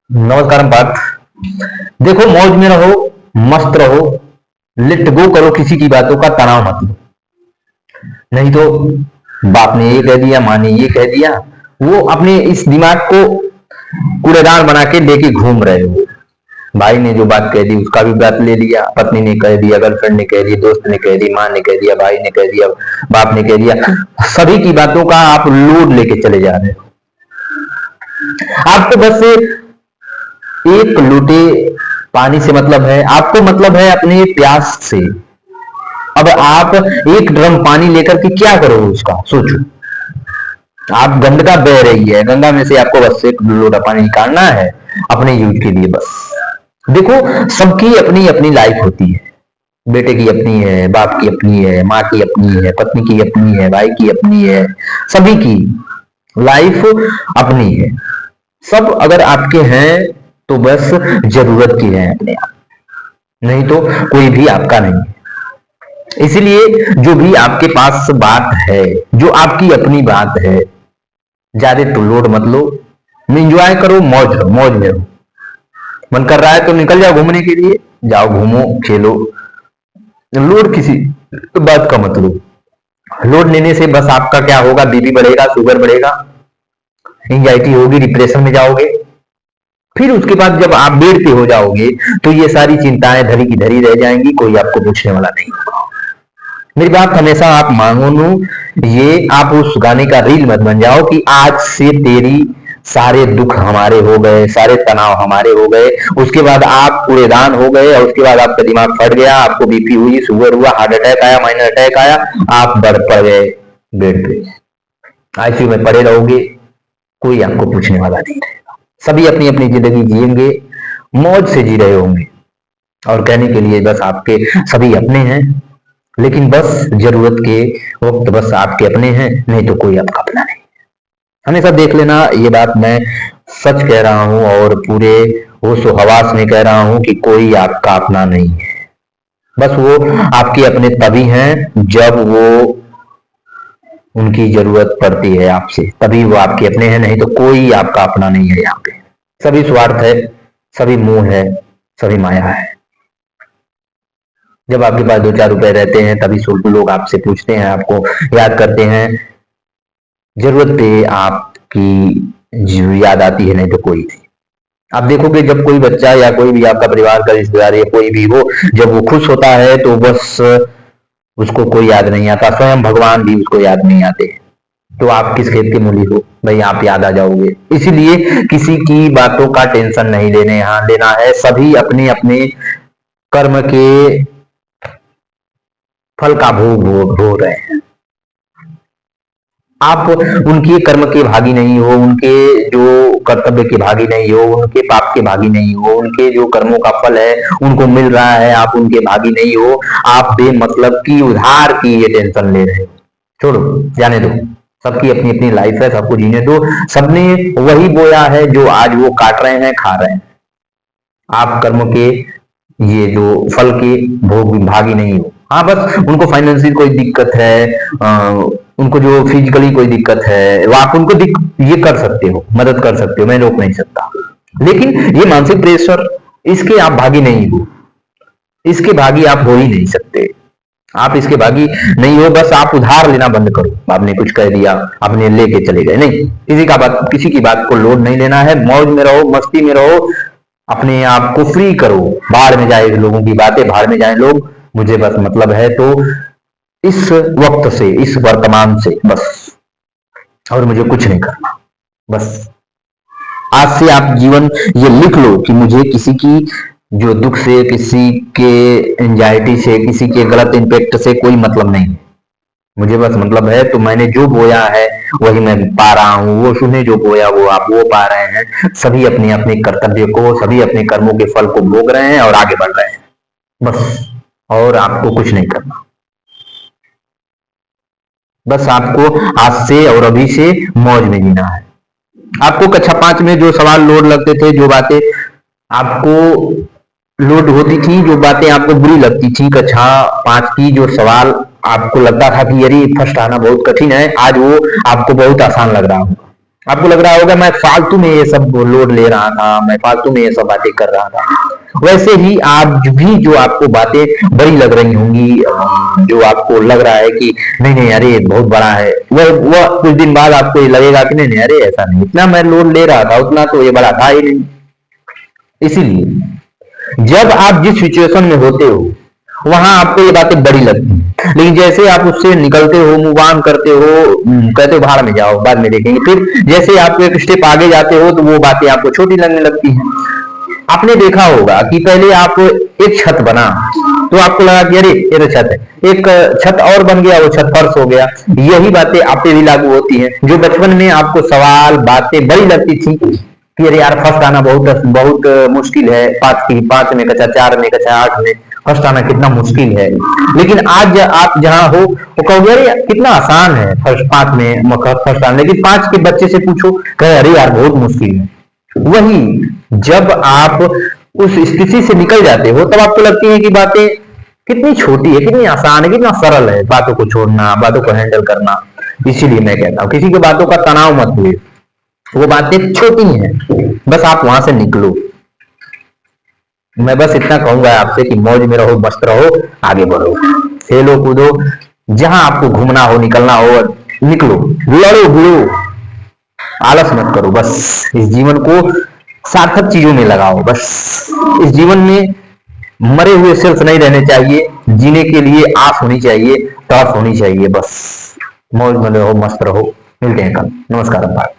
नमस्कार पार्थ। देखो, मौज में रहो, मस्त रहो, लेट गो करो, किसी की बातों का तनाव मत लो। नहीं तो बाप ने ये कह दिया, माँ ने ये कह दिया, वो अपने इस दिमाग को कूड़ेदान बना के लेके घूम रहे हो। भाई ने जो बात कह दी उसका भी बात ले लिया, पत्नी ने कह दिया, गर्लफ्रेंड ने कह दिया, दोस्त ने कह दी, माँ ने कह दिया, भाई ने कह दिया, बाप ने कह दिया। सभी की बातों का आप लोड लेके चले जा रहे हो। आपको बस एक लोटे पानी से मतलब है, आपको मतलब है अपने प्यास से। अब आप एक ड्रम पानी लेकर के क्या करोगे उसका, सोचो। आप गंगा बह रही है, गंगा में से आपको बस एक लोटा पानी निकालना है अपने यूज के लिए बस। देखो, सबकी अपनी अपनी लाइफ होती है। बेटे की अपनी है, बाप की अपनी है, माँ की अपनी है, पत्नी की अपनी है, भाई की अपनी है। सभी की लाइफ अपनी है। सब अगर आपके हैं तो बस जरूरत की है अपने आप, नहीं तो कोई भी आपका नहीं है। इसलिए जो भी आपके पास बात है, जो आपकी अपनी बात है, ज्यादा तो लोड मत लो। एंजॉय करो, मौज में रहो। मन कर रहा है तो निकल जाओ घूमने के लिए, जाओ घूमो, खेलो। लोड किसी बात का मत लो। लोड लेने से बस आपका क्या होगा, बीपी बढ़ेगा, शुगर बढ़ेगा, एंजाइटी होगी, डिप्रेशन में जाओगे। फिर उसके बाद जब आप बेड पे हो जाओगे तो ये सारी चिंताएं धरी की धरी रह जाएंगी, कोई आपको पूछने वाला नहीं होगा। मेरी बात हमेशा आप मानो नो, ये आप उस गाने का रील मत बन जाओ कि आज से तेरी सारे दुख हमारे हो गए, सारे तनाव हमारे हो गए, उसके बाद आप कूड़ेदान हो गए और उसके बाद आपका दिमाग फट गया, आपको बीपी हुई, शुगर हुआ, हार्ट अटैक आया, माइनर अटैक आया, आप बढ़ पड़ गए बेड पे, आईसीयू में पड़े रहोगे। कोई आपको पूछने वाला नहीं रहेगा। सभी अपनी अपनी जिंदगी जिएंगे, मौज से जी रहे होंगे, और कहने के लिए बस आपके सभी अपने हैं, लेकिन बस जरूरत के वक्त बस आपके अपने हैं, नहीं तो कोई आपका अपना नहीं। हमेशा देख लेना, ये बात मैं सच कह रहा हूं और पूरे होश हवास में कह रहा हूं कि कोई आपका अपना नहीं है। बस वो आपके अपने तभी हैं जब वो उनकी जरूरत पड़ती है आपसे, तभी वो आपके अपने हैं, नहीं तो कोई आपका अपना नहीं है। यहाँ पे सभी स्वार्थ है, सभी मोह है, सभी माया है। जब आपके पास 2-4 रुपए रहते हैं तभी लोग आपसे पूछते हैं, आपको याद करते हैं, जरूरत पे आपकी याद आती है, नहीं तो कोई नहीं। आप देखोगे जब कोई बच्चा या कोई भी आपका परिवार का रिश्तेदार या कोई भी हो, जब वो खुश होता है तो बस उसको कोई याद नहीं आता, स्वयं भगवान भी उसको याद नहीं आते। तो आप किस खेत के मूली हो भाई, आप याद आ जाओगे। इसीलिए किसी की बातों का टेंशन नहीं लेना है। सभी अपने अपने कर्म के फल का भोग हो रहे हैं। आप उनके कर्म के भागी नहीं हो, उनके जो कर्तव्य के भागी नहीं हो, उनके पाप के भागी नहीं हो, उनके जो कर्मों का फल है उनको मिल रहा है, आप उनके भागी नहीं हो। आप बेमतलब की उधार की ये टेंशन ले रहे हो। छोड़ो, जाने दो। सबकी अपनी अपनी लाइफ है, सबको जीने दो। सबने वही बोया है जो आज वो काट रहे हैं, खा रहे हैं। आप कर्म के ये जो फल के भोग भागी नहीं हो। हाँ, बस उनको फाइनेंशियल कोई दिक्कत है, उनको जो फिजिकली कोई दिक्कत है, वो आप उनको ये कर सकते हो, मदद कर सकते हो, मैं रोक नहीं सकता। लेकिन ये मानसिक प्रेशर, इसके आप भागी नहीं हो, इसके भागी आप हो ही नहीं सकते। आप इसके भागी नहीं हो, बस आप उधार लेना बंद करो। आपने कुछ कह दिया, आपने लेके चले गए, नहीं, किसी की बात को लोड नहीं लेना है। मौज में रहो, मस्ती में रहो, अपने आप को फ्री करो। बाहर में जाए लोगों की बातें, बाहर में जाए लोग, मुझे बस मतलब है तो इस वक्त से, इस वर्तमान से बस, और मुझे कुछ नहीं करना। बस आज से आप जीवन ये लिख लो कि मुझे किसी की जो दुख से, किसी के एंजाइटी से, किसी के गलत इम्पैक्ट से कोई मतलब नहीं है। मुझे बस मतलब है तो मैंने जो बोया है वही मैं पा रहा हूँ, वो सुने जो बोया वो आप वो पा रहे हैं। सभी अपने अपने कर्तव्य को, सभी अपने कर्मों के फल को भोग रहे हैं और आगे बढ़ रहे हैं, बस। और आपको कुछ नहीं करना। बस आपको आज से और अभी से मौज में जीना है। आपको कक्षा 5 में जो सवाल लोड लगते थे, जो बातें आपको लोड होती थी, जो बातें आपको बुरी लगती थी, कक्षा 5 की जो सवाल आपको लगता था कि अरे फर्स्ट आना बहुत कठिन है, आज वो आपको बहुत आसान लग रहा होगा। आपको लग रहा होगा मैं फालतू में ये सब लोड ले रहा था, मैं फालतू में ये सब बातें कर रहा था। वैसे ही आप भी जो आपको बातें बड़ी लग रही होंगी, जो आपको लग रहा है कि नहीं नहीं अरे बहुत बड़ा है, वह कुछ दिन बाद आपको ये लगेगा कि नहीं नहीं अरे ऐसा नहीं, इतना मैं लोड ले रहा था उतना तो ये बड़ा था ही नहीं। इसीलिए जब आप जिस सिचुएशन में होते हो वहां आपको ये बातें बड़ी लगती हैं, लेकिन जैसे आप उससे निकलते हो, मूव ऑन करते हो, कहते हो भाड़ में जाओ बाद में देखेंगे, फिर जैसे आप एक स्टेप आगे जाते हो तो वो बातें आपको छोटी लगने लगती हैं। आपने देखा होगा कि पहले आप एक छत बना तो आपको लगा कि अरे ये तो छत है, एक छत और बन गया, वो छत फर्श हो गया। यही बातें आप पे भी लागू होती हैं। जो बचपन में आपको सवाल बातें बड़ी लगती थी कि अरे यार फर्स्ट आना बहुत बहुत मुश्किल है, पांच में कक्षा, 4 में कक्षा, 8 में फर्स्ट आना कितना मुश्किल है, लेकिन आज आप जहां हो वो कहोगे अरे कितना आसान है फर्स्ट 5 में फर्स्ट आना, लेकिन 5 के बच्चे से पूछो कहे अरे यार बहुत मुश्किल है। वही जब आप उस स्थिति से निकल जाते हो तब आपको लगती है कि बातें कितनी छोटी है, कितनी आसान है, कितना सरल है बातों को छोड़ना, बातों को हैंडल करना। इसीलिए मैं कहता हूं किसी की बातों का तनाव मत हुए, वो बातें छोटी हैं, बस आप वहां से निकलो। मैं बस इतना कहूंगा आपसे कि मौज में रहो, मस्त रहो, आगे बढ़ो, खेलो कूदो, जहां आपको घूमना हो निकलना हो निकलो, लड़ो भिड़ो, आलस मत करो। बस इस जीवन को सार्थक चीजों में लगाओ। बस इस जीवन में मरे हुए सिर्फ नहीं रहने चाहिए, जीने के लिए आस होनी चाहिए, तड़प होनी चाहिए। बस मौज में रहो, मस्त रहो। मिलते हैं कल। नमस्कार।